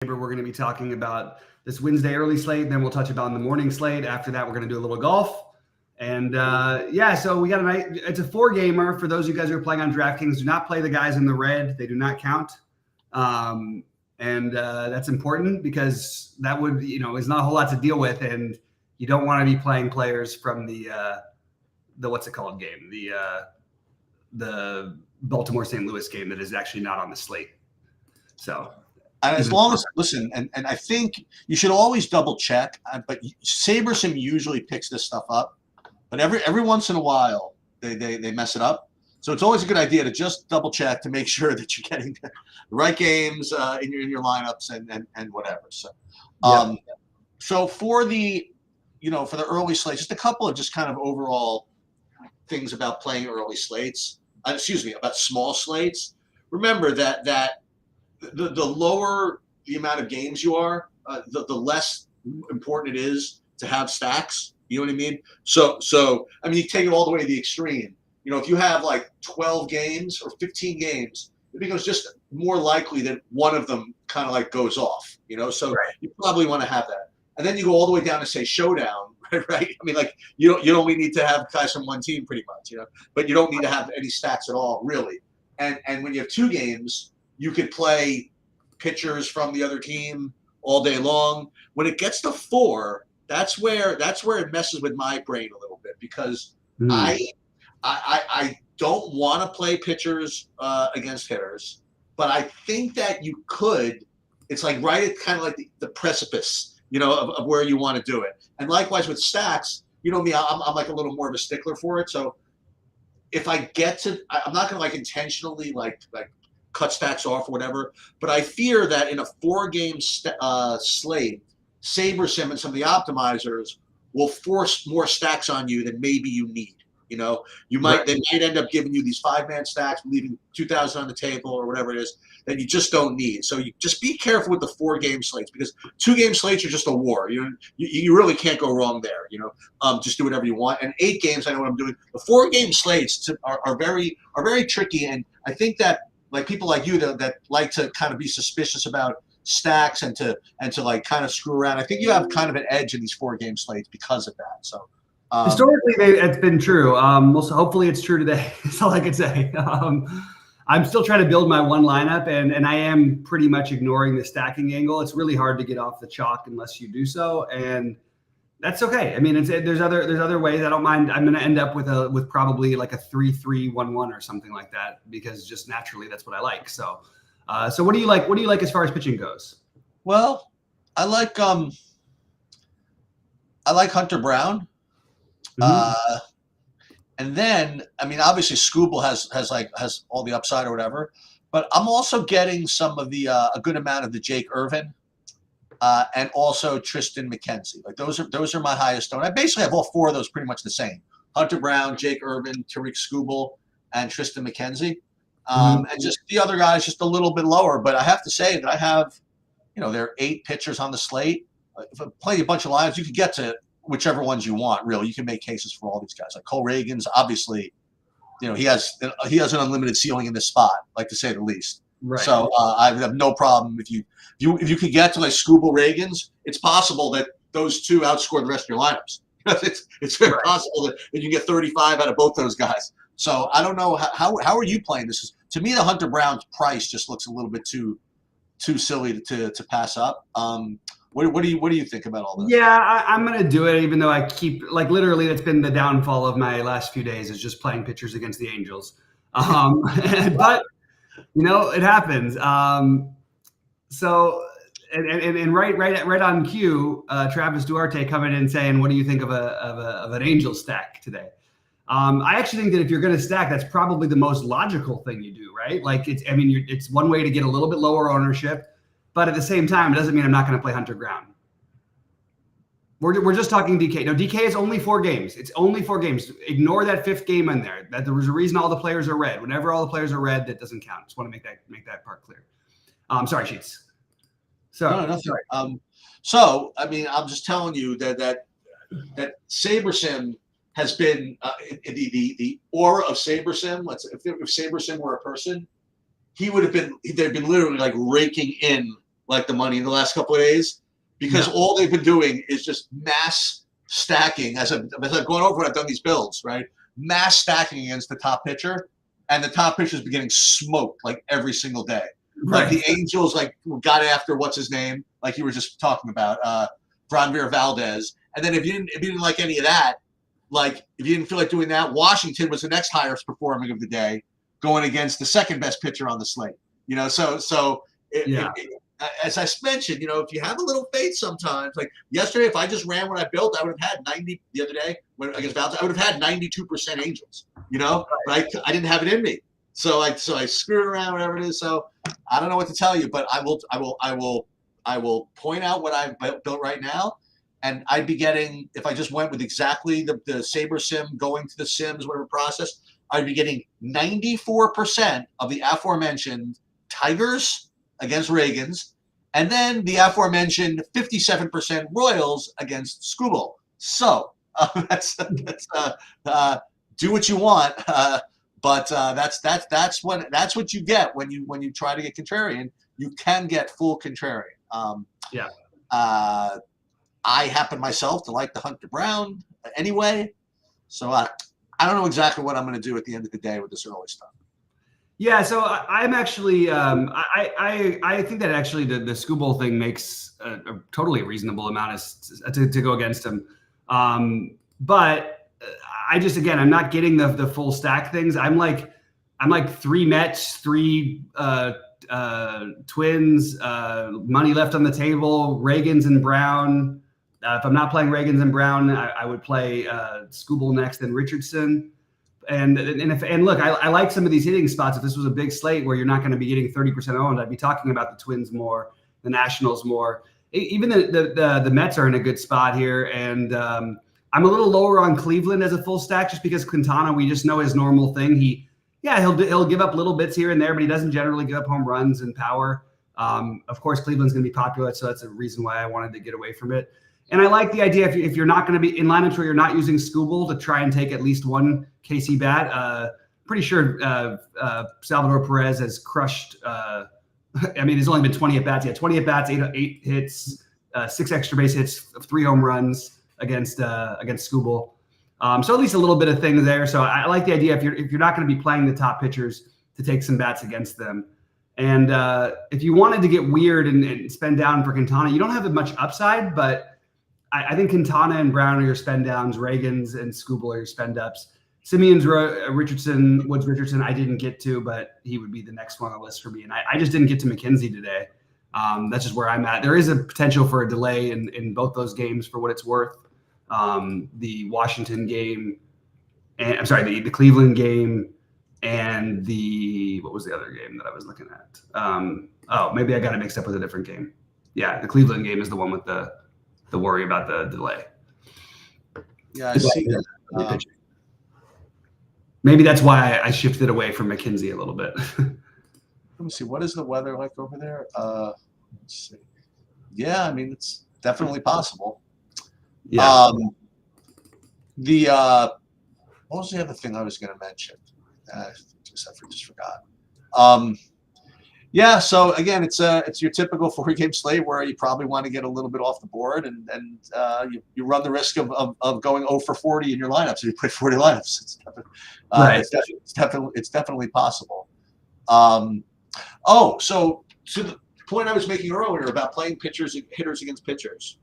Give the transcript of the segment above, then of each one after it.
We're going to be talking about this Wednesday early slate. Then we'll touch about the morning slate. After that, we're going to do a little golf. And so we got it's a 4-gamer for those of you guys who are playing on DraftKings. Do not play the guys in the red; they do not count. That's important because that would is not a whole lot to deal with, and you don't want to be playing players from the what's it called game, the Baltimore St. Louis game that is actually not on the slate. So. And as long as listen, and I think you should always double check. But SaberSim usually picks this stuff up, but every once in a while they mess it up. So it's always a good idea to just double check to make sure that you're getting the right games in your lineups and whatever. So, so for the for the early slates, just a couple of just kind of overall things about playing early slates. About small slates. Remember that the lower the amount of games you are, the less important it is to have stacks. You know what I mean? So I mean, you take it all the way to the extreme. If you have like 12 games or 15 games, it becomes just more likely that one of them kind of like goes off. So you probably want to have that. And then you go all the way down to say showdown, right? I mean, like you only need to have guys from one team pretty much, but you don't need to have any stacks at all, really. And when you have 2 games, you could play pitchers from the other team all day long. When it gets to 4, that's where it messes with my brain a little bit because I don't want to play pitchers against hitters, but I think that you could. It's like right at kind of like the precipice, of where you want to do it. And likewise with stacks, me, I'm like a little more of a stickler for it. So if I get to, I'm not going to like intentionally like cut stacks off or whatever, but I fear that in a 4-game slate, SaberSim and some of the optimizers will force more stacks on you than maybe you need. They might end up giving you these 5-man stacks, leaving 2,000 on the table or whatever it is that you just don't need. So you just be careful with the 4-game slates because 2-game slates are just a war. You really can't go wrong there. Just do whatever you want. And 8 games, I know what I'm doing. The 4-game slates are very tricky, and I think that like people like you that like to kind of be suspicious about stacks and to like kind of screw around. I think you have kind of an edge in these 4-game slates because of that. So. Historically, it's been true. Hopefully it's true today. That's all I can say. I'm still trying to build my one lineup, and I am pretty much ignoring the stacking angle. It's really hard to get off the chalk unless you do so, and that's okay. I mean, there's other ways. I don't mind. I'm going to end up with probably like a 3-3-1-1 or something like that because just naturally that's what I like. So, so what do you like? What do you like as far as pitching goes? Well, I like Hunter Brown. And then, I mean, obviously Scooble has all the upside or whatever, but I'm also getting some of the a good amount of the Jake Irvin and also Tristan McKenzie. Like those are my highest owned. I basically have all 4 of those pretty much the same: Hunter Brown, Jake Irvin, Tariq Scooble, and Tristan McKenzie. And just the other guys just a little bit lower. But I have to say that I have, there are 8 pitchers on the slate. If I play a bunch of lines, you could get to whichever ones you want, really. You can make cases for all these guys. Like Cole Reagans, obviously, he has an unlimited ceiling in this spot, like to say the least. Right. So I have no problem if you could get to like Scooble Reagans, it's possible that those 2 outscore the rest of your lineups. It's very possible that you get 35 out of both those guys. So I don't know how are you playing this? To me, the Hunter Brown's price just looks a little bit too silly to pass up. What do you think about all this? Yeah, I'm going to do it, even though I keep literally that's been the downfall of my last few days is just playing pitchers against the Angels. But it happens. So and right on cue, Travis Duarte coming in saying, "What do you think of an Angel stack today?" I actually think that if you're going to stack, that's probably the most logical thing you do, right? Like it's one way to get a little bit lower ownership. But at the same time, it doesn't mean I'm not going to play Hunter Brown. We're just talking DK. No, DK is only 4 games. It's only 4 games. Ignore that 5th game in there. That there was a reason all the players are red. Whenever all the players are red, that doesn't count. Just want to make that part clear. Sorry, Sheets. So no. So I mean, I'm just telling you that SaberSim has been the aura of SaberSim. If SaberSim were a person, he would have been. They've been literally like raking in like the money in the last couple of days because all they've been doing is just mass stacking. As I've gone over it, I've done these builds, right? Mass stacking against the top pitcher, and the top pitcher's been getting smoked like every single day. Right. Like the Angels, like got after what's his name, like you were just talking about, Franmir Valdez. And then if you didn't like any of that, like if you didn't feel like doing that, Washington was the next highest performing of the day, going against the second best pitcher on the slate. You know, as I mentioned, you know, if you have a little faith sometimes, like yesterday, if I just ran what I built, I would have had 90. The other day when against Valdez, I would have had 92% Angels. You know, but I didn't have it in me. So I screwed around, whatever it is. So I don't know what to tell you, but I will point out what I've built right now, and I'd be getting, if I just went with exactly the Saber Sim going to the Sims, whatever process, I'd be getting 94% of the aforementioned Tigers against Reagans, and then the aforementioned 57% Royals against Skubal. So that's do what you want. But that's what you get when you try to get contrarian. You can get full contrarian. I happen myself to like the Hunter Brown anyway, so I don't know exactly what I'm going to do at the end of the day with this early stuff. Yeah, so I'm actually I think that actually the Skubal thing makes a totally reasonable amount to go against him, but. I'm not getting the full stack things. I'm like 3 Mets, 3 Twins, money left on the table, Reagans and Brown. If I'm not playing Reagans and Brown, I would play Skubal next and Richardson. And look, I like some of these hitting spots. If this was a big slate where you're not going to be getting 30% owned, I'd be talking about the Twins more, the Nationals more. Even the Mets are in a good spot here, and I'm a little lower on Cleveland as a full stack just because Quintana, we just know his normal thing. He'll give up little bits here and there, but he doesn't generally give up home runs and power. Of course, Cleveland's going to be popular, so that's a reason why I wanted to get away from it. And I like the idea if you're not going to be in lineups where you're not using Skubal to try and take at least one KC bat. Pretty sure Salvador Perez has crushed. I mean, there's only been 20 at bats. He had 20 at bats, 8 hits, 6 extra base hits, 3 home runs against Skubal. So at least a little bit of things there. So I like the idea if you're not going to be playing the top pitchers to take some bats against them. And if you wanted to get weird and spend down for Quintana, you don't have much upside, but I think Quintana and Brown are your spend downs, Reagans and Skubal are your spend ups. Simeon's Woods Richardson I didn't get to, but he would be the next one on the list for me. And I just didn't get to McKenzie today. That's just where I'm at. There is a potential for a delay in both those games for what it's worth. The Washington game, and the Cleveland game, and what was the other game that I was looking at? Maybe I got it mixed up with a different game. Yeah, the Cleveland game is the one with the worry about the delay. Yeah, I see that. Maybe that's why I shifted away from McKenzie a little bit. Let me see. What is the weather like over there? Let's see. Yeah, I mean, it's definitely possible. Yeah. What was the other thing I was going to mention? I just forgot. Yeah. So again, it's your typical 4-game slate where you probably want to get a little bit off the board, and you run the risk of going 0 for 40 in your lineups if you play 40 lineups. It's definitely possible. So to the point I was making earlier about playing hitters against pitchers.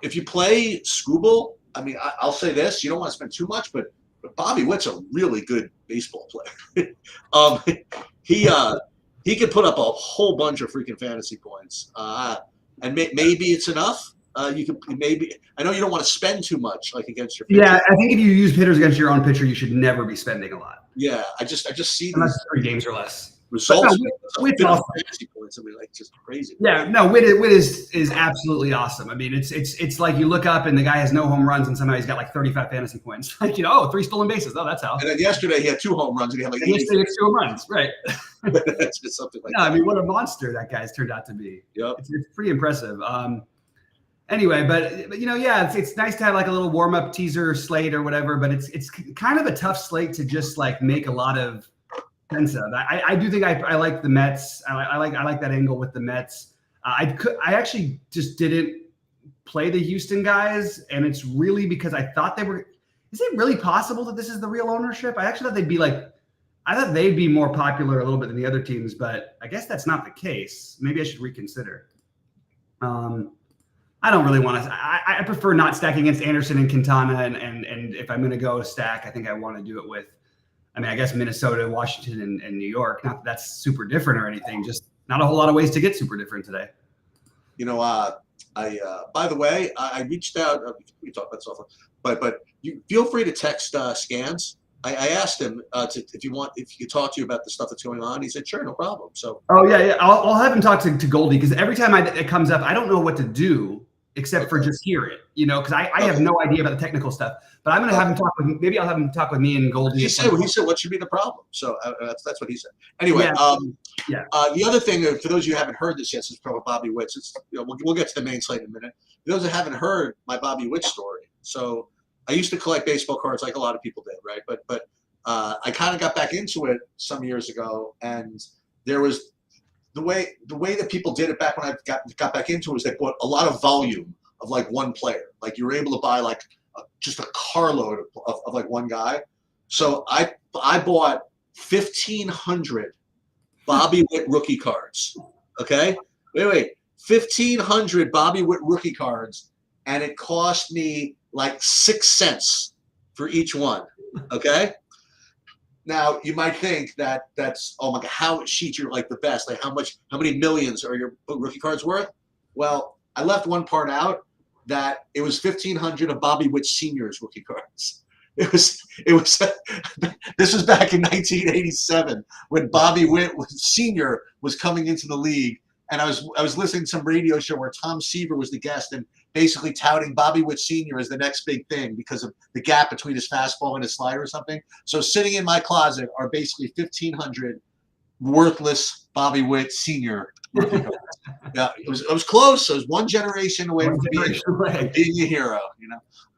If you play Skubal, I mean, I'll say this: you don't want to spend too much, but Bobby Witt's a really good baseball player. He could put up a whole bunch of freaking fantasy points, and maybe it's enough. You could maybe. I know you don't want to spend too much, like against your pitcher. Yeah, I think if you use hitters against your own pitcher, you should never be spending a lot. Yeah, I just see unless 3 games or less. Results. Witt's awesome. Fantasy points. I mean, like just crazy. Yeah, no, Witt is absolutely awesome. I mean, it's like you look up and the guy has no home runs and somehow he's got like 35 fantasy points. Like 3 stolen bases. Oh, that's how. And then yesterday he had 2 home runs and he had like 2 home runs. Right. That's just something like. No, I mean, what a monster that guy's turned out to be. Yep. It's pretty impressive. Anyway, but it's nice to have like a little warm up teaser slate or whatever. But it's kind of a tough slate to just like make a lot of sense of. I do think I like the Mets. I like that angle with the Mets. I actually just didn't play the Houston guys, and it's really because I thought they were. Is it really possible that this is the real ownership? I actually thought they'd be like. I thought they'd be more popular a little bit than the other teams, but I guess that's not the case. Maybe I should reconsider. I don't really want to. I prefer not stacking against Anderson and Quintana, and if I'm going to go stack, I think I want to do it with. I mean, I guess Minnesota, Washington, and New York. Not that that's super different or anything. Just not a whole lot of ways to get super different today. You know, by the way, I reached out. We talked about stuff, but you feel free to text scans. I asked him if he could talk to you about the stuff that's going on. He said, sure, no problem. So. Oh yeah. I'll have him talk to Goldie because every time it comes up, I don't know what to do except for just hear it, because I have no idea about the technical stuff. But I'm going to have him talk with. Maybe I'll have him talk with me and Goldie. He said what should be the problem. So that's what he said. Anyway, the other thing for those of you who haven't heard this yet, since probably Bobby Witt. We'll get to the main slate in a minute. For those that haven't heard my Bobby Witt story, so. I used to collect baseball cards like a lot of people did, right? But I kind of got back into it some years ago, and there was the way that people did it back when I got back into it was they bought a lot of volume of like one player. Like you were able to buy like just a carload of like one guy. So I bought 1,500 Bobby Witt rookie cards. Okay, wait, 1,500 Bobby Witt rookie cards, and it cost me like 6 cents for each one. Okay. Now you might think that's oh my god, how sheets are like the best. Like how many millions are your rookie cards worth? Well, I left one part out that it was 1,500 of Bobby Witt Senior's rookie cards. It was this was back in 1987 when Bobby Witt Senior was coming into the league, and I was listening to some radio show where Tom Seaver was the guest and basically touting Bobby Witt Sr. as the next big thing because of the gap between his fastball and his slider or something. So sitting in my closet are basically 1,500 worthless Bobby Witt Sr. Yeah, it was close. It was one generation away from being a hero,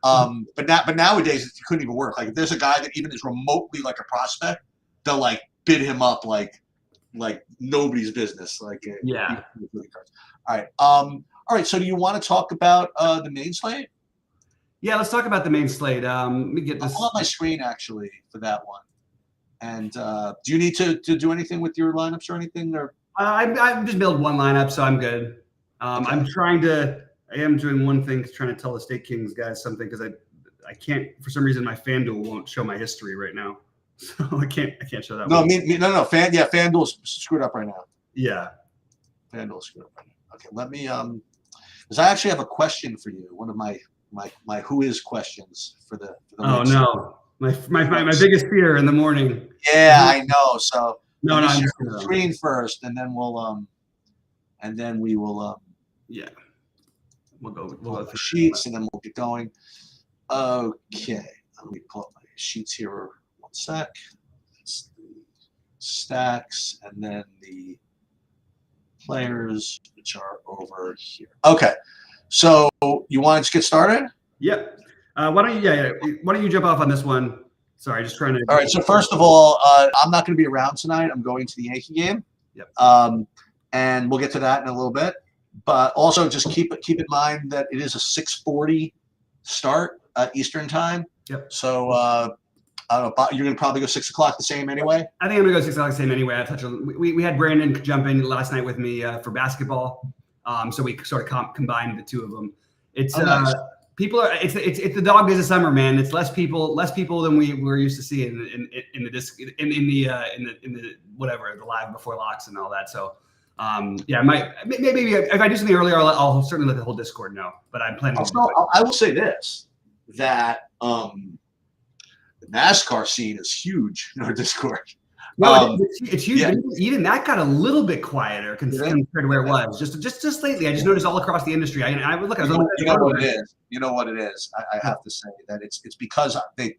But nowadays it couldn't even work. Like if there's a guy that even is remotely like a prospect, they'll like bid him up like nobody's business. Like All right. All right, so do you want to talk about the main slate? Yeah, let's talk about the main slate. Let me get this. I'll pull up my screen, actually, for that one. And do you need to do anything with your lineups or anything? Or I'm just build one lineup, so I'm good. Okay. I am doing one thing, trying to tell the State Kings guys something because I can't, for some reason, my FanDuel won't show my history right now. So I can't show that. No, no. FanDuel's screwed up right now. Yeah. FanDuel's screwed up right now. Okay, let me because I actually have a question for you. One of my who is questions for the oh no, my biggest fear in the morning. Yeah, I know. So no, I'm share the screen first, and then we will yeah, we'll go through sheets, and then we'll get going. Okay, let me pull up my sheets here. One sec. It's the stacks, and then the players, which are over here. Okay, so you want to get started? Yep. Why don't you jump off on this one? Sorry, just trying to. All right. So first of all, I'm not going to be around tonight. I'm going to the Yankee game. Yep. And we'll get to that in a little bit. But also, just keep in mind that it is a 6:40 start Eastern time. Yep. So I don't know. You're going to probably go 6 o'clock the same anyway. I think I'm going to go 6 o'clock the same anyway. We had Brandon jump in last night with me for basketball. So we sort of combined the two of them. It's nice. People are it's the dog days of summer, man. It's less people than we were used to seeing in the whatever, the live before locks and all that. So yeah, maybe if I do something earlier, I'll certainly let the whole Discord know. But I'm planning. I will say this, that the NASCAR scene is huge in our Discord. No, it's huge. Yeah. Even that got a little bit quieter compared to where it was. Just lately, I just noticed all across the industry. You know what it is. You know what it is. I have to say that it's because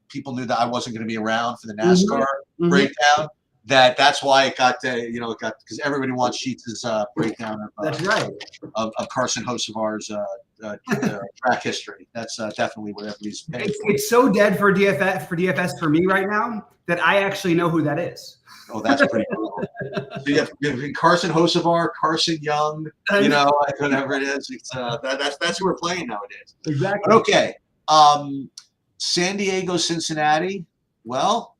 people knew that I wasn't going to be around for the NASCAR breakdown. That's why it got because everybody wants Sheets' breakdown of that's right of Carson Hocevar's track history. That's definitely what everybody's paying for. It's so dead for DFS for me right now that I actually know who that is. Oh, that's pretty cool. So you have Carson Hocevar, Carson Young, whatever it is. It's that's who we're playing nowadays. Exactly. But okay. San Diego, Cincinnati. Well,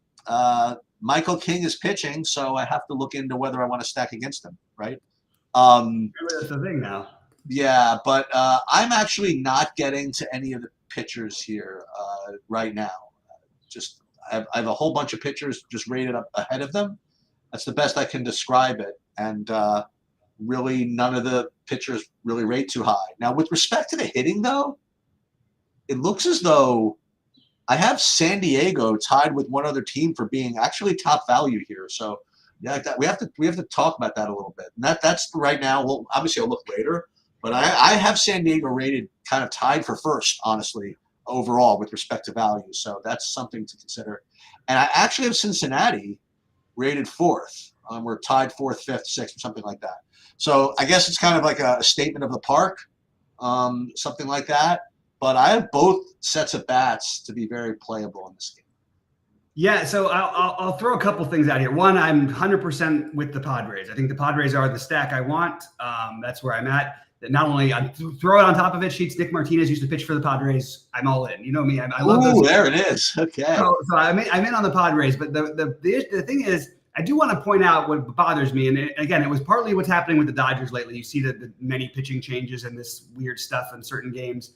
Michael King is pitching, so I have to look into whether I want to stack against him, right? That's the thing now. Yeah, but I'm actually not getting to any of the pitchers here right now. I have a whole bunch of pitchers just rated up ahead of them. That's the best I can describe it. And really none of the pitchers really rate too high. Now, with respect to the hitting, though, it looks as though I have San Diego tied with one other team for being actually top value here. So yeah, we have to talk about that a little bit. And that's right now. Well, obviously I'll look later, but I have San Diego rated kind of tied for first, honestly, overall with respect to value. So that's something to consider. And I actually have Cincinnati rated fourth. We're tied fourth, fifth, sixth, or something like that. So I guess it's kind of like a statement of the park, something like that. But I have both sets of bats to be very playable in this game. Yeah, so I'll throw a couple things out here. One, I'm 100% with the Padres. I think the Padres are the stack I want. That's where I'm at. That not only I throw it on top of it, Sheets Nick Martinez used to pitch for the Padres. I'm all in. You know me. I love those. There it is. Okay. So I'm in on the Padres. But the thing is, I do want to point out what bothers me. And again, it was partly what's happening with the Dodgers lately. You see the many pitching changes and this weird stuff in certain games.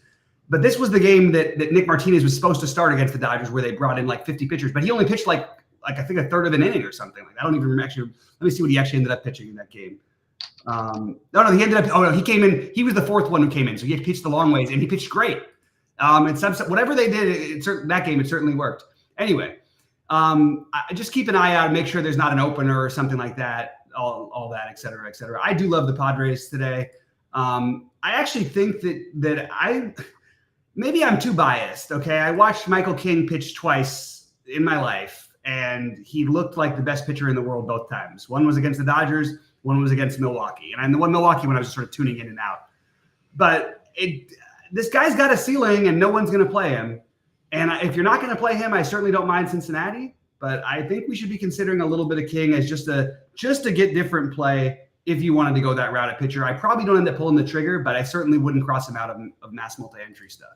But this was the game that Nick Martinez was supposed to start against the Dodgers, where they brought in like 50 pitchers, but he only pitched like I think a third of an inning or something. Like I don't even actually. Let me see what he actually ended up pitching in that game. He ended up. Oh no, he came in. He was the fourth one who came in, so he pitched the long ways and he pitched great. And whatever they did, that game it certainly worked. Anyway, I just keep an eye out and make sure there's not an opener or something like that. All that, et cetera, et cetera. I do love the Padres today. I actually think that maybe I'm too biased. Okay. I watched Michael King pitch twice in my life, and he looked like the best pitcher in the world both times. One was against the Dodgers, one was against Milwaukee. And I'm the one Milwaukee when I was just sort of tuning in and out. But this guy's got a ceiling and no one's going to play him. And if you're not going to play him, I certainly don't mind Cincinnati. But I think we should be considering a little bit of King as just to get different play. If you wanted to go that route at pitcher, I probably don't end up pulling the trigger, but I certainly wouldn't cross him out of mass multi-entry stuff.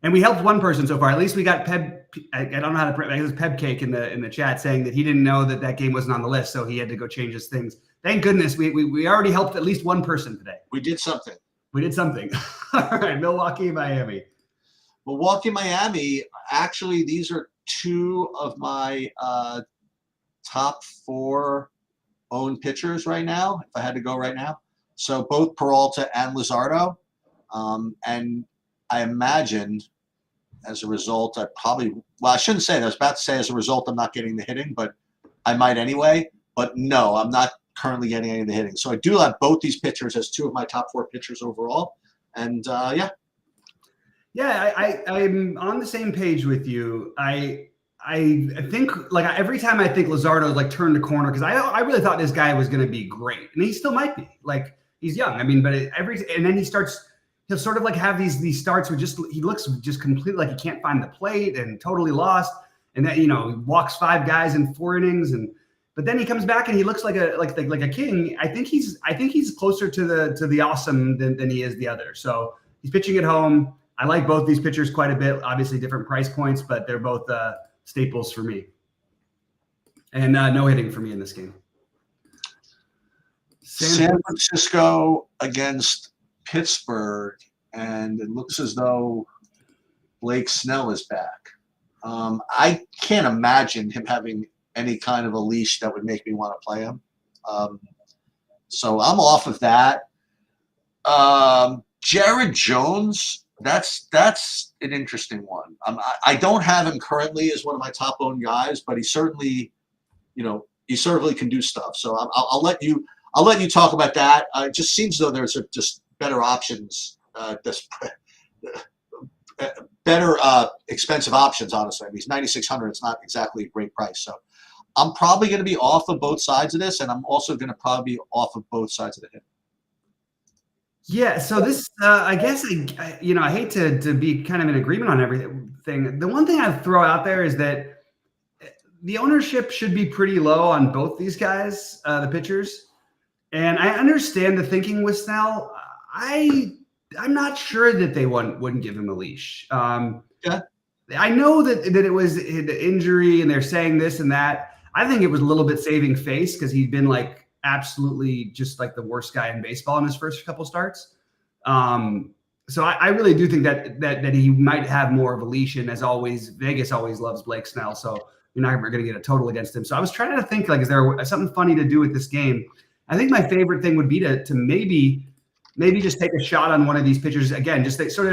And we helped one person so far. At least we got Peb. I don't know how to. I guess Peb Cake in the chat saying that he didn't know that game wasn't on the list, so he had to go change his things. Thank goodness we already helped at least one person today. We did something. All right, Milwaukee, Miami. Milwaukee, Miami. Actually, these are two of my top four owned pitchers right now. If I had to go right now, so both Peralta and Luzardo, and I imagined as a result, I shouldn't say that. I was about to say as a result, I'm not getting the hitting, but I might anyway. But no, I'm not currently getting any of the hitting. So I do have both these pitchers as two of my top four pitchers overall. And yeah. Yeah, I'm on the same page with you. I think like every time I think Luzardo like turned the corner, because I really thought this guy was going to be great, and he still might be. Like he's young. I mean, but and then he'll sort of like have these starts where he looks just completely like he can't find the plate and totally lost. And then, he walks 5 guys in 4 innings. But then he comes back and he looks like a king. I think he's closer to the awesome than he is the other. So he's pitching at home. I like both these pitchers quite a bit, obviously different price points, but they're both staples for me. And no hitting for me in this game. San Francisco against Pittsburgh, and it looks as though Blake Snell is back. I can't imagine him having any kind of a leash that would make me want to play him. So I'm off of that. Jared Jones, that's an interesting one. I don't have him currently as one of my top owned guys, but he certainly can do stuff. So I'll let you talk about that. It just seems though there's just better options, better expensive options, honestly. I mean, he's 9,600. It's not exactly a great price. So I'm probably going to be off of both sides of this, and I'm also going to probably be off of both sides of the hit. Yeah, so this, I guess, I hate to be kind of in agreement on everything. The one thing I'd throw out there is that the ownership should be pretty low on both these guys, the pitchers. And I understand the thinking with Snell. I'm not sure that they wouldn't give him a leash. Yeah. I know that it was the injury, and they're saying this and that. I think it was a little bit saving face because he'd been like absolutely just like the worst guy in baseball in his first couple starts. So I really do think that he might have more of a leash. And as always, Vegas always loves Blake Snell, so you're not going to get a total against him. So I was trying to think, like, is there something funny to do with this game? I think my favorite thing would be to maybe just take a shot on one of these pitchers again, just sort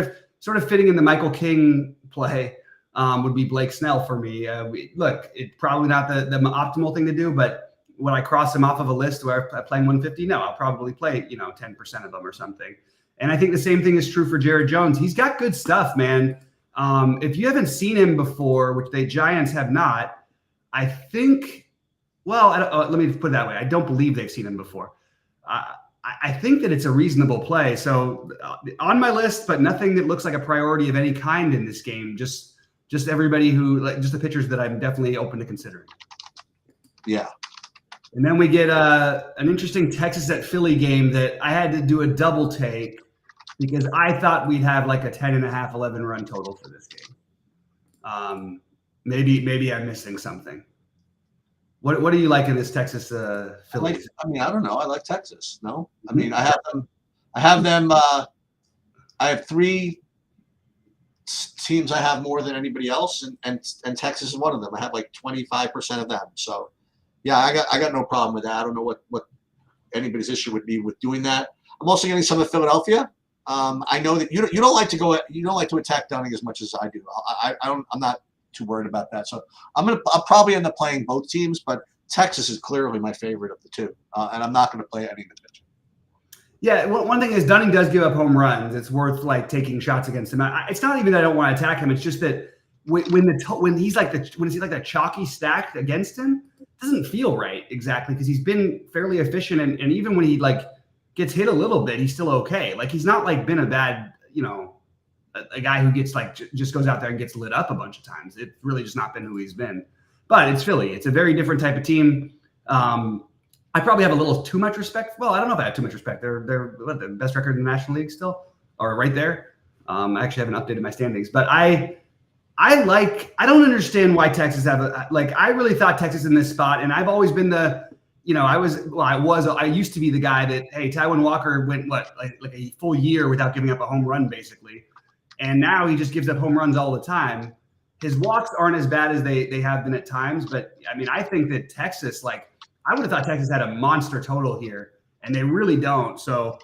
of fitting in the Michael King play. Would be Blake Snell for me. Look, it's probably not the optimal thing to do, but when I cross him off of a list where I'm playing 150, no, I'll probably play 10% of them or something. And I think the same thing is true for Jared Jones. He's got good stuff, man. If you haven't seen him before, which the Giants have not, I think. Well, let me put it that way. I don't believe they've seen him before. I think that it's a reasonable play. So on my list, but nothing that looks like a priority of any kind in this game. Just everybody just the pitchers that I'm definitely open to considering. Yeah. And then we get an interesting Texas at Philly game that I had to do a double take because I thought we'd have like a 10.5, 11 run total for this game. Maybe I'm missing something. What do you like in this Texas Philly? I don't know. I like Texas. No, I mean, I have them. I have 3 teams I have more than anybody else, and Texas is one of them. I have like 25% of them. So, yeah, I got no problem with that. I don't know what anybody's issue would be with doing that. I'm also getting some of Philadelphia. I know that you don't like to attack Dunning as much as I do. I'm not too worried about that. So I'll probably end up playing both teams, but Texas is clearly my favorite of the two, and I'm not going to play any of the pitching. Yeah, one thing is Dunning does give up home runs. It's worth like taking shots against him. It's not even that I don't want to attack him. It's just that when he's like the chalky stack against him, it doesn't feel right exactly because he's been fairly efficient, and even when he like gets hit a little bit, he's still okay. Like he's not like been a bad a guy who gets like just goes out there and gets lit up a bunch of times. It's really just not been who he's been. But it's Philly. It's a very different type of team. I probably have a little too much respect. Well, I don't know if I have too much respect. They're the best record in the National League still, or right there. I actually haven't updated my standings, but I don't understand why Texas I really thought Texas in this spot, and I've always been I used to be the guy that, hey, Taijuan Walker went like a full year without giving up a home run basically. And now he just gives up home runs all the time. His walks aren't as bad as they have been at times, but I mean, I think that Texas, I would have thought Texas had a monster total here, and they really don't. So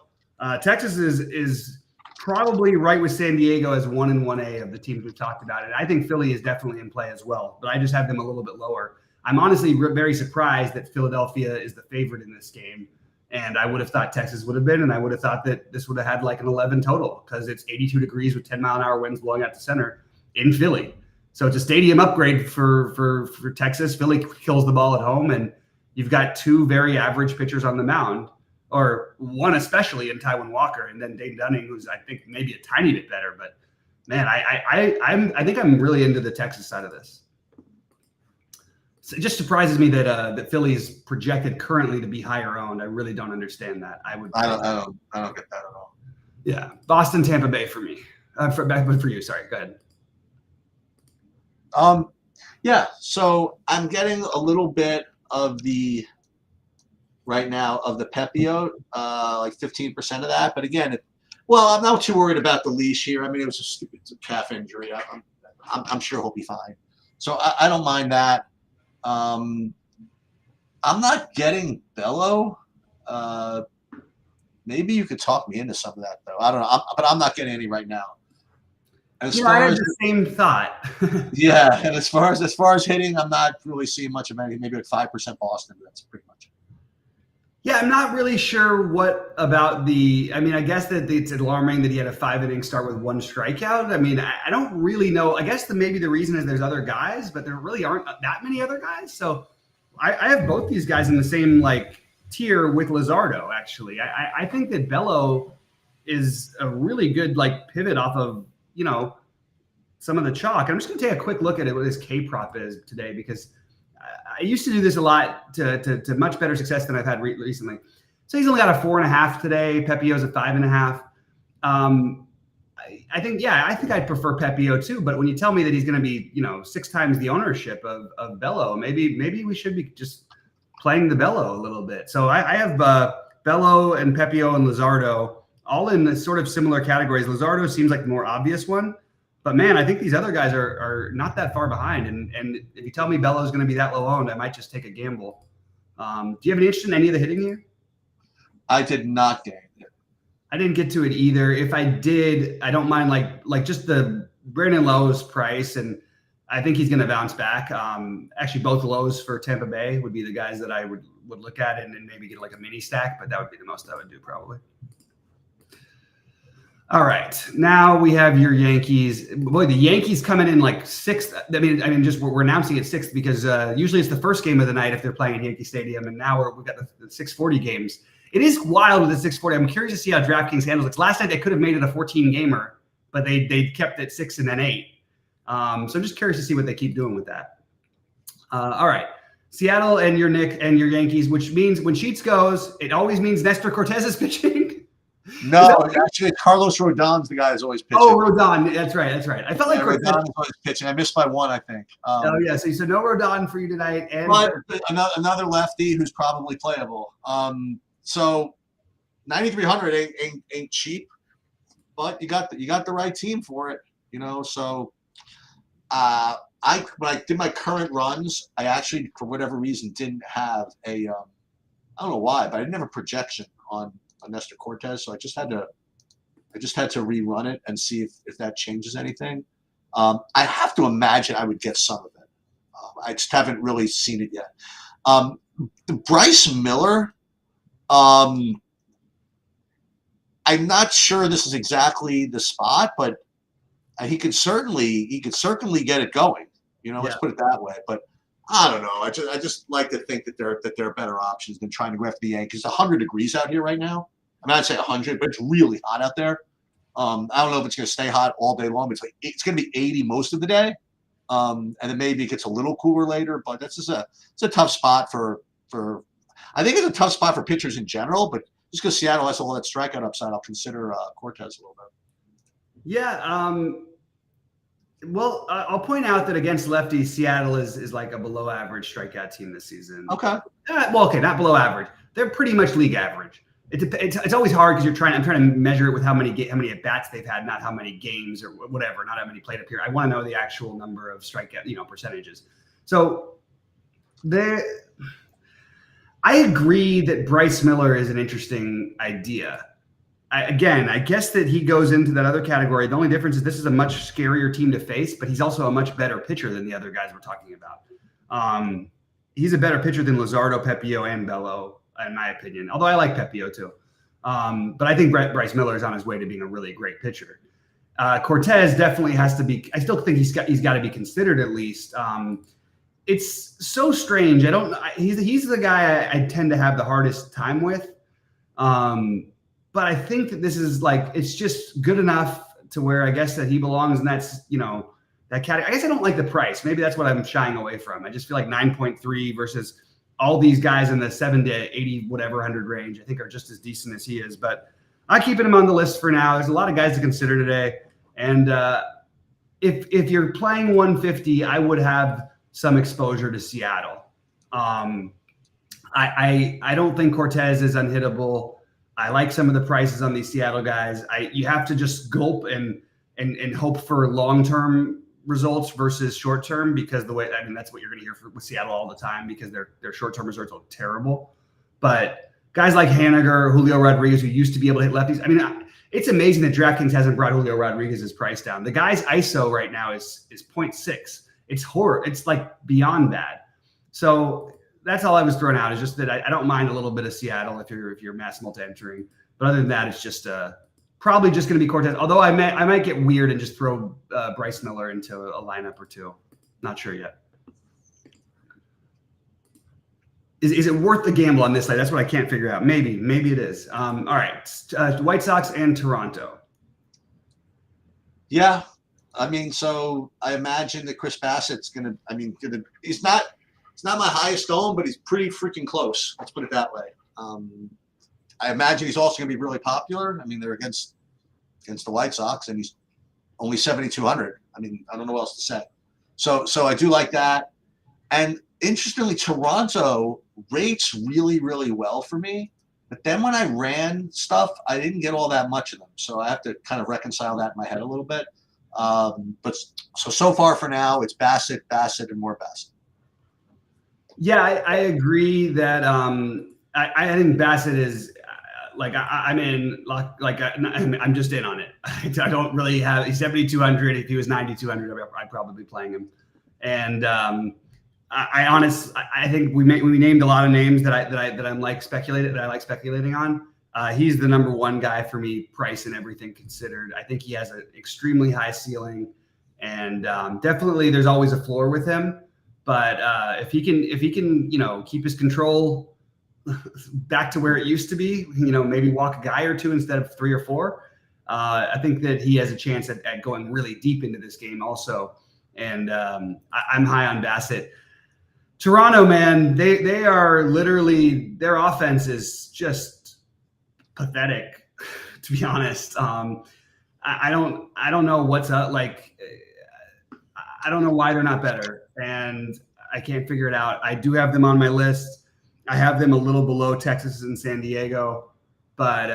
Texas is probably right with San Diego as 1 and 1A of the teams we've talked about. And I think Philly is definitely in play as well, but I just have them a little bit lower. I'm honestly very surprised that Philadelphia is the favorite in this game. And I would have thought Texas would have been, and I would have thought that this would have had like an 11 total because it's 82 degrees with 10-mile-an-hour winds blowing out to center in Philly. So it's a stadium upgrade for Texas. Philly kills the ball at home, and you've got 2 very average pitchers on the mound, or one especially in Taijuan Walker, and then Dane Dunning, who's I think maybe a tiny bit better. But man, I think I'm really into the Texas side of this. So it just surprises me that Philly is projected currently to be higher owned. I really don't understand that. I don't get that at all. Yeah, Boston, Tampa Bay for me. For you, sorry. Go ahead. Yeah. So I'm getting a little bit of the right now of the Pepio, like 15% of that. But again, I'm not too worried about the leash here. I mean, it's a calf injury. I'm sure he'll be fine. So I don't mind that. I'm not getting Bello. Maybe you could talk me into some of that, though. I don't know, but I'm not getting any right now. I had the same thought. Yeah, and as far as hitting, I'm not really seeing much of anything. Maybe like 5% Boston, but that's pretty much it. Yeah, I'm not really sure what about I guess that it's alarming that he had a 5-inning start with 1 strikeout. I mean, I don't really know. I guess maybe the reason is there's other guys, but there really aren't that many other guys. So I have both these guys in the same tier with Luzardo, actually. I think that Bello is a really good like pivot off of, you know, some of the chalk. And I'm just going to take a quick look at it, what his K prop is today, because I used to do this a lot to much better success than I've had recently. So he's only got a 4.5 today. Pepio's a 5.5. I think I'd prefer Pepio too. But when you tell me that he's going to be, you know, 6 times the ownership of Bello, maybe we should be just playing the Bello a little bit. So I have Bello and Pepio and Luzardo all in sort of similar categories. Luzardo seems like the more obvious one, but man, I think these other guys are not that far behind. And if you tell me Bello is going to be that low owned, I might just take a gamble. Do you have any interest in any of the hitting here? I did not game it. I didn't get to it either. If I did, I don't mind like just the Brandon Lowe's price, and I think he's going to bounce back. Actually, both Lowe's for Tampa Bay would be the guys that I would look at and maybe get like a mini stack, but that would be the most I would do probably. All right, now we have your Yankees. Boy, the Yankees coming in like 6th. I mean, just we're announcing it 6th because usually it's the first game of the night if they're playing at Yankee Stadium, and now we've got the 6:40 games. It is wild with the 6:40. I'm curious to see how DraftKings handles it. Last night they could have made it a 14-gamer, but they kept it 6 and then 8. So I'm just curious to see what they keep doing with that. All right, Seattle and your Nick and your Yankees, which means when Sheets goes, it always means Nestor Cortez is pitching. No, actually, Carlos Rodon's the guy who's always pitching. Oh, Rodon. That's right. I felt like Rodon is always pitching. I missed by 1, I think. Oh, yeah. So no Rodon for you tonight. And but another lefty who's probably playable. So 9,300 ain't cheap, but you got the right team for it, you know. So when I did my current runs, I actually, for whatever reason, didn't have a I don't know why, but I didn't have a projection on Nestor Cortez, so I just had to rerun it and see if that changes anything. I have to imagine I would get some of it. I just haven't really seen it yet. Bryce Miller, I'm not sure this is exactly the spot, but he could certainly get it going. You know, let's put it that way. But I don't know. I just like to think that there are better options than trying to go after the Yankees. 100 degrees out here right now. I mean, I'd say 100, but it's really hot out there. I don't know if it's going to stay hot all day long. But it's going to be 80 most of the day, and then maybe it gets a little cooler later. But it's a tough spot for. I think it's a tough spot for pitchers in general. But just because Seattle has all that strikeout upside, I'll consider Cortez a little bit. Yeah. Well, I'll point out that against lefties, Seattle is like a below average strikeout team this season. Okay. Okay, not below average. They're pretty much league average. It's always hard because I'm trying to measure it with how many at bats they've had, not how many games or whatever, not how many played up here. I want to know the actual number of strikeout, percentages. So I agree that Bryce Miller is an interesting idea. I guess that he goes into that other category. The only difference is this is a much scarier team to face, but he's also a much better pitcher than the other guys we're talking about. He's a better pitcher than Luzardo, Pepio, and Bello, in my opinion, although I like Pepio too. But I think Bryce Miller is on his way to being a really great pitcher. Cortez definitely has to be – I still think he's got to be considered at least. It's so strange. He's the guy I tend to have the hardest time with. But I think that this is it's just good enough to where I guess that he belongs, and that's, that category. I guess I don't like the price. Maybe that's what I'm shying away from. I just feel like 9.3 versus all these guys in the 7 to 80, whatever 100 range, I think are just as decent as he is. But I'm keeping him on the list for now. There's a lot of guys to consider today. And if you're playing 150, I would have some exposure to Seattle. I don't think Cortez is unhittable. I like some of the prices on these Seattle guys. You have to just gulp and hope for long-term results versus short-term, because that's what you're going to hear with Seattle all the time, because their short-term results are terrible. But guys like Haniger, Julio Rodriguez, who used to be able to hit lefties. It's amazing that DraftKings hasn't brought Julio Rodriguez's price down. The guy's ISO right now is 0.6. It's horror. It's beyond that. So that's all I was throwing out, is just that I don't mind a little bit of Seattle if you're mass multi-entering. But other than that, it's just probably just going to be Cortez. Although I might get weird and just throw Bryce Miller into a lineup or two. Not sure yet. Is it worth the gamble on this side? That's what I can't figure out. Maybe it is. All right, White Sox and Toronto. Yeah, I mean, so I imagine that Chris Bassett's gonna. I mean, he's not my highest own, but he's pretty freaking close. Let's put it that way. I imagine he's also gonna be really popular. I mean, they're against the White Sox, and he's only 7,200. I mean, I don't know what else to say. So I do like that. And interestingly, Toronto rates really, really well for me. But then when I ran stuff, I didn't get all that much of them. So I have to kind of reconcile that in my head a little bit. But so far for now, it's Bassett, and more Bassett. Yeah, I agree that I think Bassett is I'm just in on it. I don't really have. He's 7,200. If he was 9,200, I'd probably be playing him. And I think we named a lot of names that I like speculating on. He's the number one guy for me, price and everything considered. I think he has an extremely high ceiling, and definitely there's always a floor with him. But if he can keep his control back to where it used to be, maybe walk a guy or two instead of 3 or 4. I think that he has a chance at going really deep into this game also. And I'm high on Bassett. Toronto, man, they are literally, their offense is just pathetic, to be honest. I don't know what's up. I don't know why they're not better, and I can't figure it out. I do have them on my list. I have them a little below Texas and San Diego, but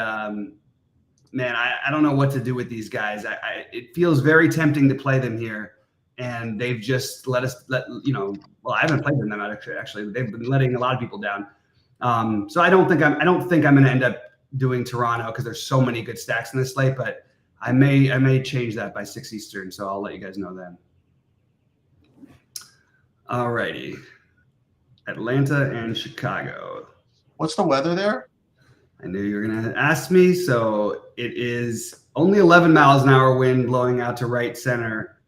man, I don't know what to do with these guys. It feels very tempting to play them here, and they've just well, I haven't played them actually. They've been letting a lot of people down. So I don't think I'm going to end up doing Toronto because there's so many good stacks in this slate, but I may change that by 6 Eastern, so I'll let you guys know then. All righty. Atlanta and Chicago. What's the weather there? I knew you were going to ask me. So it is only 11 miles an hour wind blowing out to right center,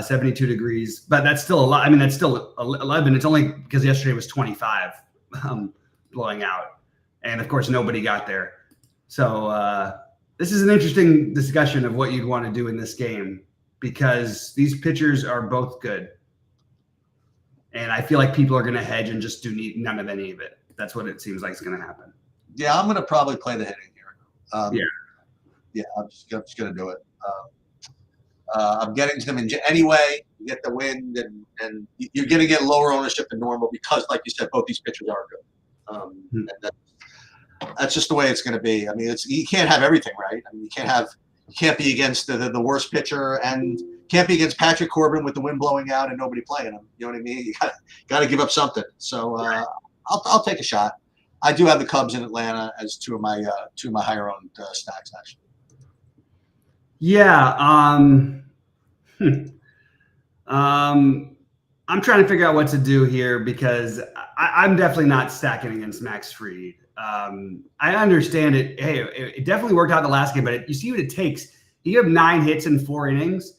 72 degrees. But that's still a lot. I mean, that's still 11. It's only because yesterday was 25 blowing out. And, of course, nobody got there. So this is an interesting discussion of what you'd want to do in this game because these pitchers are both good. And I feel like people are going to hedge and just do none of any of it. That's what it seems like is going to happen. Yeah, I'm going to probably play the hitting here. Yeah, I'm just going to do it. I'm getting to them anyway. You get the wind, and you're going to get lower ownership than normal because, like you said, both these pitchers are good. And that's just the way it's going to be. I mean, you can't have everything, right? I mean, you can't be against the worst pitcher and can't be against Patrick Corbin with the wind blowing out and nobody playing him. You know what I mean? You got to give up something. So I'll take a shot. I do have the Cubs in Atlanta as two of my higher owned stacks actually. Yeah. I'm trying to figure out what to do here because I'm definitely not stacking against Max Fried. I understand it. Hey, it definitely worked out the last game, but you see what it takes. You have 9 hits in 4 innings.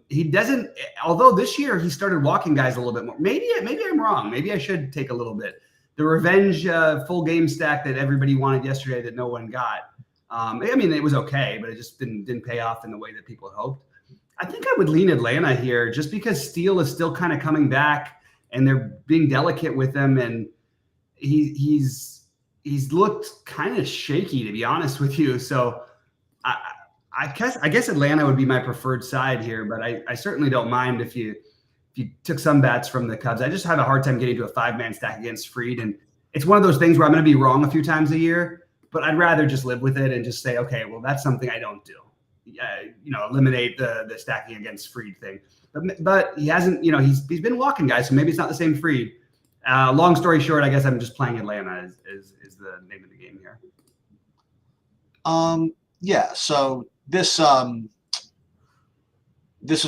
He doesn't, although this year he started walking guys a little bit more. Maybe I'm wrong. Maybe I should take a little bit. The revenge full game stack that everybody wanted yesterday that no one got. I mean, it was okay, but it just didn't pay off in the way that people hoped. I think I would lean Atlanta here just because Steele is still kind of coming back and they're being delicate with him. And he's looked kind of shaky, to be honest with you. So I guess Atlanta would be my preferred side here, but I certainly don't mind if you took some bats from the Cubs. I just have a hard time getting to a 5-man stack against Fried. And it's one of those things where I'm going to be wrong a few times a year, but I'd rather just live with it and just say, okay, well, that's something I don't do. Eliminate the stacking against Fried thing. But he hasn't, he's been walking guys, so maybe it's not the same Fried. Long story short, I guess I'm just playing Atlanta is the name of the game here. Yeah, so this was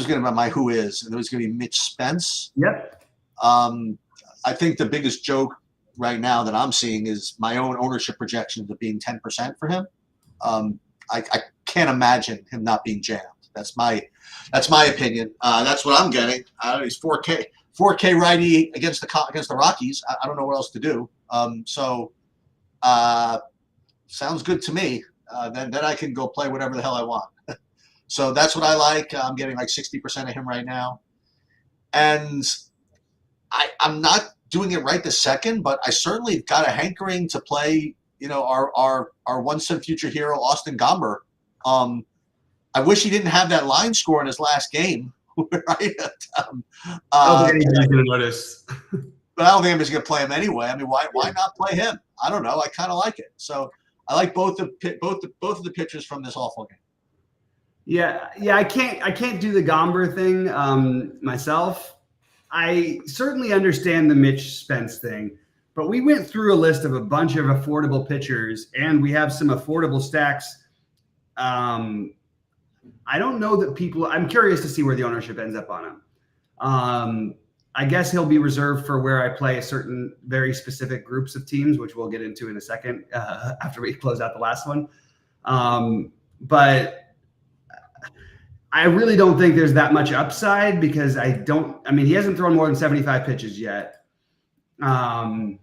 going to be my who is, and it was going to be Mitch Spence. Yep. I think the biggest joke right now that I'm seeing is my own ownership projections of being 10% for him. I can't imagine him not being jammed. That's my opinion. That's what I'm getting. He's 4K 4K righty against the Rockies. I don't know what else to do. Sounds good to me. Then I can go play whatever the hell I want. So that's what I like. I'm getting like 60% of him right now. And I'm not doing it right this second, but I certainly got a hankering to play, our 1 cent future hero, Austin Gomber. I wish he didn't have that line score in his last game. Right? He's going to notice. But I don't think I'm just going to play him anyway. I mean, why not play him? I don't know. I kind of like it. So I like both of the pitchers from this awful game. Yeah. I can't do the Gomber thing myself. I certainly understand the Mitch Spence thing, but we went through a list of a bunch of affordable pitchers, and we have some affordable stacks. I don't know that people. I'm curious to see where the ownership ends up on him. I guess he'll be reserved for where I play certain very specific groups of teams, which we'll get into in a second after we close out the last one. But I really don't think there's that much upside because he hasn't thrown more than 75 pitches yet. I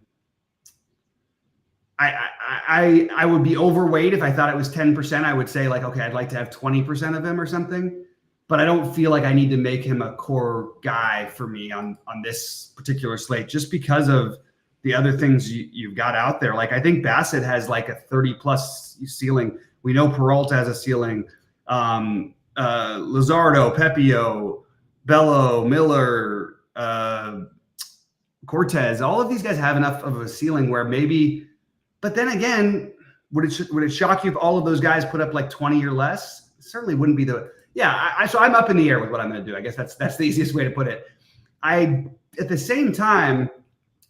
would be overweight if I thought it was 10%. I would say okay, I'd like to have 20% of him or something. But I don't feel like I need to make him a core guy for me on this particular slate just because of the other things you've got out there. Like I think Bassett has like a 30+ ceiling. We know Peralta has a ceiling. Luzardo, Pepio, Bello, Miller, Cortez, all of these guys have enough of a ceiling where maybe, but then again, would it shock you if all of those guys put up like 20 or less? It certainly wouldn't be so I'm up in the air with what I'm going to do. I guess that's the easiest way to put it. At the same time,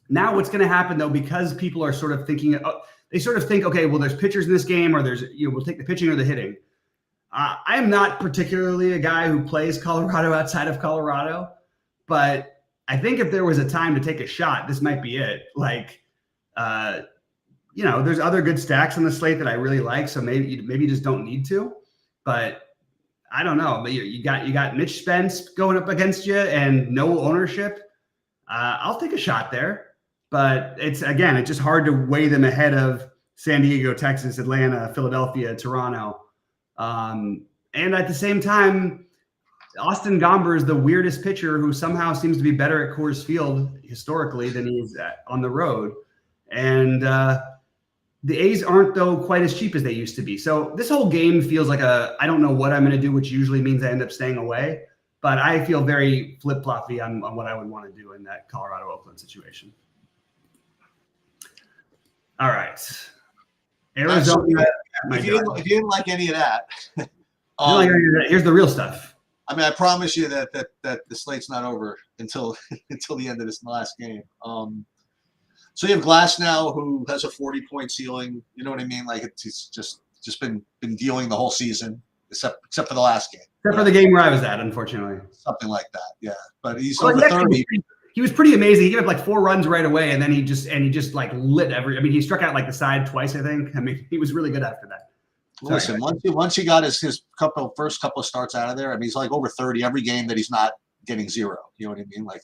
now what's going to happen though, because people are sort of thinking, they sort of think, okay, well, there's pitchers in this game, or we'll take the pitching or the hitting. I am not particularly a guy who plays Colorado outside of Colorado, but I think if there was a time to take a shot, this might be it. There's other good stacks on the slate that I really like, so maybe you just don't need to. But I don't know. But you got Mitch Spence going up against you and no ownership. I'll take a shot there, but it's just hard to weigh them ahead of San Diego, Texas, Atlanta, Philadelphia, Toronto. And at the same time, Austin Gomber is the weirdest pitcher who somehow seems to be better at Coors Field historically than he is on the road. And the A's aren't, though, quite as cheap as they used to be. So this whole game feels like I don't know what I'm going to do, which usually means I end up staying away. But I feel very flip-floppy on what I would want to do in that Colorado-Oakland situation. All right. Arizona. If you didn't like any of that, here's the real stuff. I mean, I promise you that the slate's not over until the end of this last game. So you have Glass now, who has a 40-point ceiling. You know what I mean? Like it's just been dealing the whole season, except for the last game. Except for the game where I was at, unfortunately. Something like that, yeah. But he's over 30. He was pretty amazing. He gave up like 4 runs right away, and then he just like lit he struck out like the side twice, I think. I mean, he was really good after that. Listen, once he got his first couple of starts out of there, I mean, he's like over 30 every game that he's not getting 0. You know what I mean? Like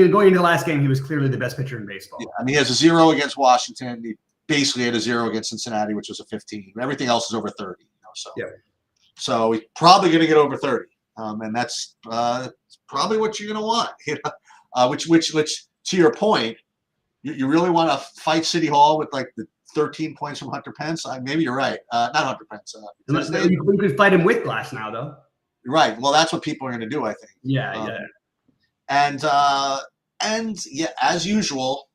going into the last game, he was clearly the best pitcher in baseball. Yeah, I mean, he has a 0 against Washington. He basically had a 0 against Cincinnati, which was a 15. Everything else is over 30. So he's probably going to get over 30, and that's probably what you're going to want. Which to your point, you really want to fight City Hall with like the 13 points from Hunter Pence? Maybe you're right. Not Hunter Pence. You could fight him with Glass now, though. Right. Well, that's what people are going to do, I think. Yeah. And yeah, as usual,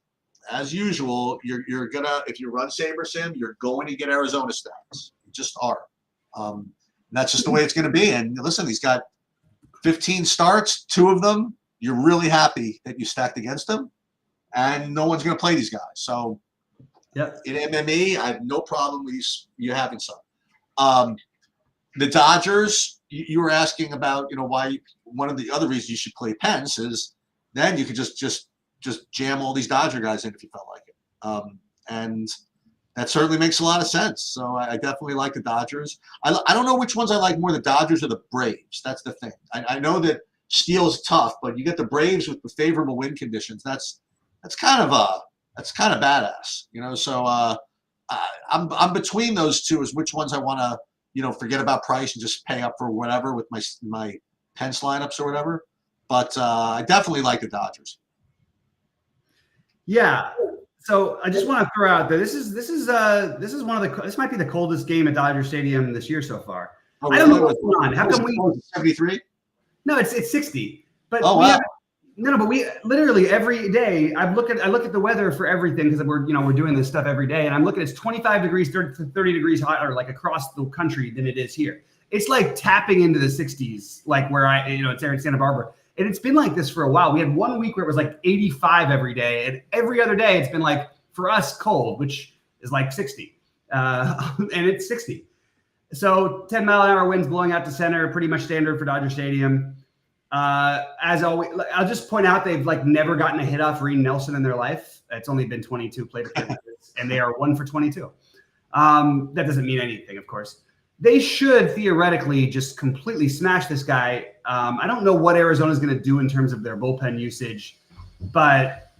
you're gonna, if you run SaberSim, you're going to get Arizona stacks. You just are. That's just the way it's going to be. And listen, he's got 15 starts, 2 of them you're really happy that you stacked against them, and no one's going to play these guys. So, in MME, I have no problem with you having some. The Dodgers, you were asking about, why one of the other reasons you should play Pence is then you could just jam all these Dodger guys in if you felt like it. And that certainly makes a lot of sense. So I definitely like the Dodgers. I don't know which ones I like more, the Dodgers or the Braves. That's the thing. I know that steal's tough, but you get the Braves with the favorable wind conditions. That's kind of badass, you know. So I'm between those two as which ones I want to, you know, forget about price and just pay up for whatever with my Pence lineups or whatever. But I definitely like the Dodgers. Yeah. So I just want to throw out that this is one of the, this might be the coldest game at Dodger Stadium this year so far. Oh, I don't know what's going on. How come we 73? No, it's 60. But oh, we wow. have, no, but we literally every day I look at the weather for everything because we're doing this stuff every day, and I'm looking, it's 25 degrees, 30 degrees hotter like across the country than it is here. It's like tapping into the 60s, like where it's there in Santa Barbara. And it's been like this for a while. We had 1 week where it was like 85 every day, and every other day it's been like, for us, cold, which is like 60, and it's 60. So 10-mile-an-hour winds blowing out to center, pretty much standard for Dodger Stadium. As always, I'll just point out they've like never gotten a hit off Reed Nelson in their life. It's only been 22 plate appearances, and they are 1 for 22. That doesn't mean anything, of course. They should theoretically just completely smash this guy. I don't know what Arizona is going to do in terms of their bullpen usage, but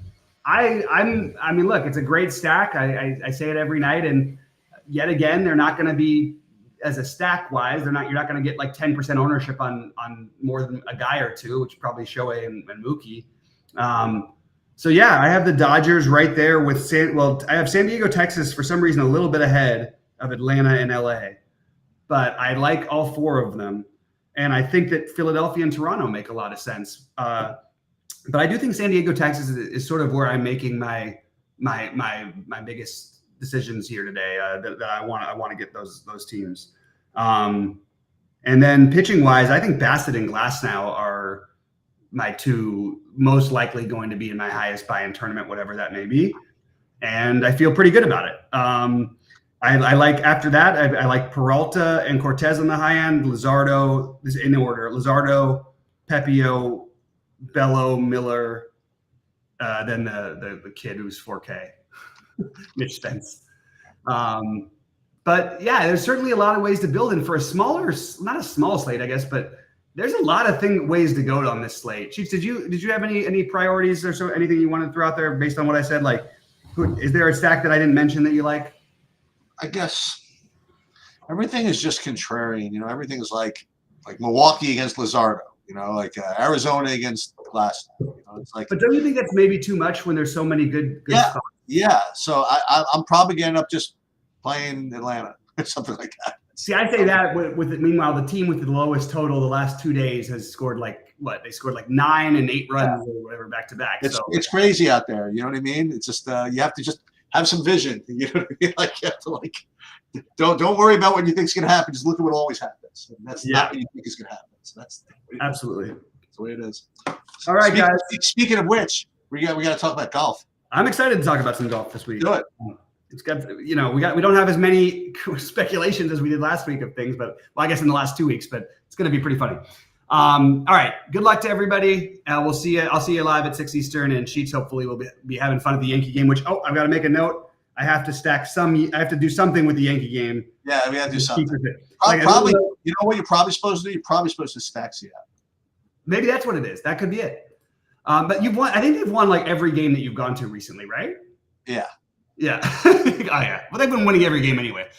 I mean, look, it's a great stack. I say it every night, and yet again, they're not going to be, as a stack wise, you're not going to get like 10% ownership on more than a guy or two, which is probably Shohei and Mookie. So yeah, I have the Dodgers right there with I have San Diego, Texas for some reason a little bit ahead of Atlanta and LA. But I like all 4 of them. And I think that Philadelphia and Toronto make a lot of sense. But I do think San Diego, Texas is sort of where I'm making my biggest decisions here today, that I want to get those teams. And then pitching wise, I think Bassett and Glasnow are my 2 most likely going to be in my highest buy-in tournament, whatever that may be. And I feel pretty good about it. I like, after that, I like Peralta and Cortez on the high end, Luzardo, this is in order, Luzardo, Pepio, Bello, Miller, then the kid who's 4K, Mitch Spence. But yeah, there's certainly a lot of ways to build in for a smaller, not a small slate, I guess, but there's a lot of ways to go on this slate. Chiefs, did you have any priorities or so, anything you want to throw out there based on what I said? Like, is there a stack that I didn't mention that you like? I guess everything is just contrarian. You know, everything is like Milwaukee against Luzardo. You know, like Arizona against Glasnow. You know, it's like. But don't you think that's maybe too much when there's so many good spots? Yeah. So I'm probably getting up just playing Atlanta or something like that. See, I say that with it. Meanwhile, the team with the lowest total the last 2 days has scored like what? They scored like 9 and 8 runs or whatever back to back. It's crazy out there. You know what I mean? It's just you have to just have some vision. You know what I mean? Like you have to don't worry about what you think is going to happen. Just look at what always happens. And that's not what you think is going to happen. So that's absolutely that's the way it is. All right, guys. Speaking of which, we got to talk about golf. I'm excited to talk about some golf this week. Do it. It's got, we don't have as many speculations as we did last week of things, but I guess in the last 2 weeks, but it's going to be pretty funny. All right. Good luck to everybody. We'll see you. I'll see you live at 6 Eastern, and Sheets hopefully will be having fun at the Yankee game, which, I've got to make a note. I have to do something with the Yankee game. Yeah, we have to do something. Probably, you know what you're probably supposed to do? You're probably supposed to stack Seattle. Maybe that's what it is. That could be it. But you've won. I think they've won like every game that you've gone to recently, right? Yeah. Yeah. Oh, yeah. Well, they've been winning every game anyway.